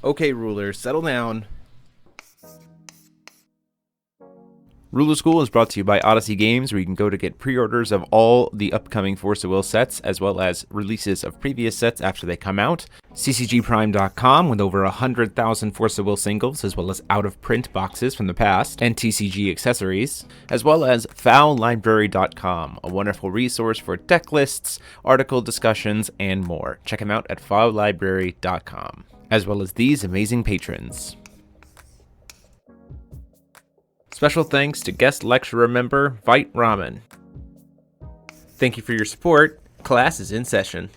Okay, rulers, settle down. Ruler School is brought to you by Odyssey Games, where you can go to get pre-orders of all the upcoming Force of Will sets, as well as releases of previous sets after they come out. TCGprime.com with over 100,000 Force of Will singles, as well as out-of-print boxes from the past, and TCG accessories, as well as FowlLibrary.com, a wonderful resource for deck lists, article discussions, and more. Check them out at FowlLibrary.com, as well as these amazing patrons. Special thanks to guest lecturer member Vite Ramen. Thank you for your support. Class is in session.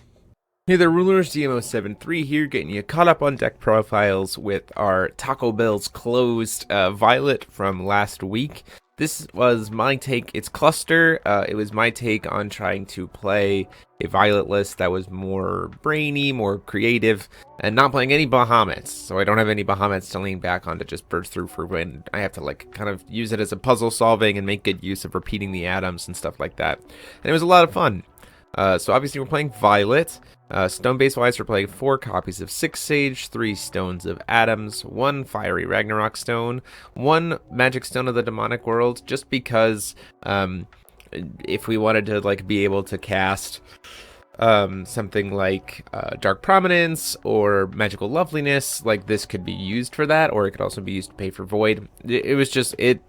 Hey there, rulers. DMO73 here, getting you caught up on deck profiles with our Taco Bell's closed Violet from last week. This was my take. It's cluster. It was my take on trying to play a Violet list that was more brainy, more creative, and not playing any Bahamets. So I don't have any Bahamets to lean back on to just burst through for win. I have to kind of use it as a puzzle solving and make good use of repeating the atoms and stuff like that. And it was a lot of fun. So obviously we're playing Violet. Stone base wise, we're playing 4 copies of Six Sage, 3 Stones of Atoms, 1 Fiery Ragnarok Stone, 1 Magic Stone of the Demonic World, just because if we wanted to be able to cast something like Dark Prominence or Magical Loveliness, this could be used for that, or it could also be used to pay for Void. It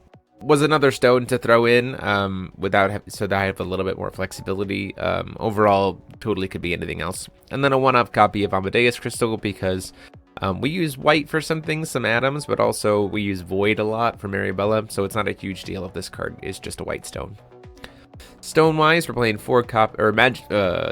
was another stone to throw in so that I have a little bit more flexibility. Overall, totally could be anything else. And then a one-off copy of Amadeus Crystal, because we use white for some things, some atoms, but also we use Void a lot for Maribella, so it's not a huge deal if this card is just a white stone. Stone-wise, we're playing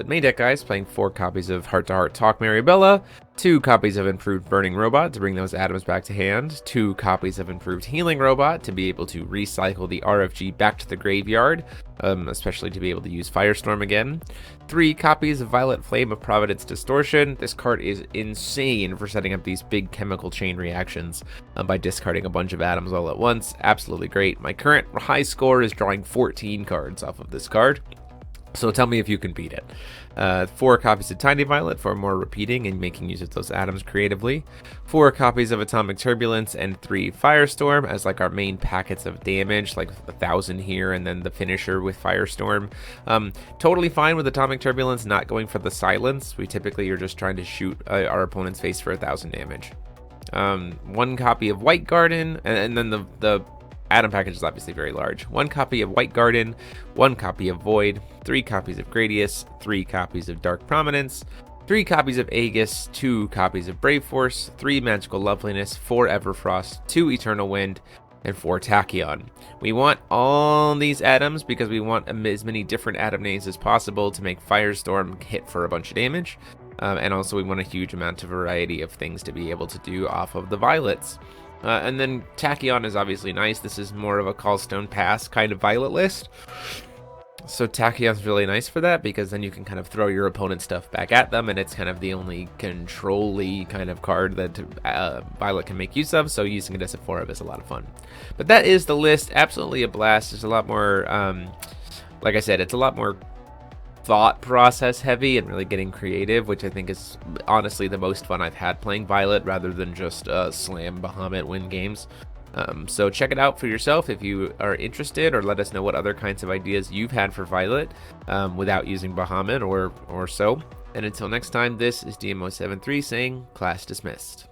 main deck guys, playing 4 copies of Heart to Heart Talk Maribella, 2 copies of Improved Burning Robot to bring those atoms back to hand, 2 copies of Improved Healing Robot to be able to recycle the RFG back to the graveyard, especially to be able to use Firestorm again, 3 copies of Violet Flame of Providence Distortion. This card is insane for setting up these big chemical chain reactions by discarding a bunch of atoms all at once. Absolutely great. My current high score is drawing 14 cards off of this card, so tell me if you can beat it. 4 copies of Tiny Violet for more repeating and making use of those atoms creatively. 4 copies of Atomic Turbulence and 3 Firestorm as our main packets of damage, 1,000 here and then the finisher with Firestorm. Totally fine with Atomic Turbulence not going for the silence. We typically are just trying to shoot our opponent's face for 1,000 damage. 1 copy of White Garden, and then the Atom package is obviously very large. 1 copy of White Garden, 1 copy of Void, 3 copies of Gradius, 3 copies of Dark Prominence, 3 copies of Aegis, 2 copies of Brave Force, 3 Magical Loveliness, 4 Everfrost, 2 Eternal Wind, and 4 Tachyon. We want all these atoms because we want as many different atom names as possible to make Firestorm hit for a bunch of damage. And also we want a huge amount of variety of things to be able to do off of the Violets. And then Tachyon is obviously nice. This is more of a Callstone Pass kind of Violet list. So Tachyon's really nice for that, because then you can kind of throw your opponent's stuff back at them, and it's kind of the only control-y kind of card that Violet can make use of, so using it as a 4-of is a lot of fun. But that is the list. Absolutely a blast. There's a lot more, like I said, it's a lot more thought process heavy and really getting creative, which I think is honestly the most fun I've had playing Violet, rather than just slam Bahamut win games. So check it out for yourself if you are interested, or let us know what other kinds of ideas you've had for Violet without using Bahamut or so. And until next time, this is DMO73 saying class dismissed.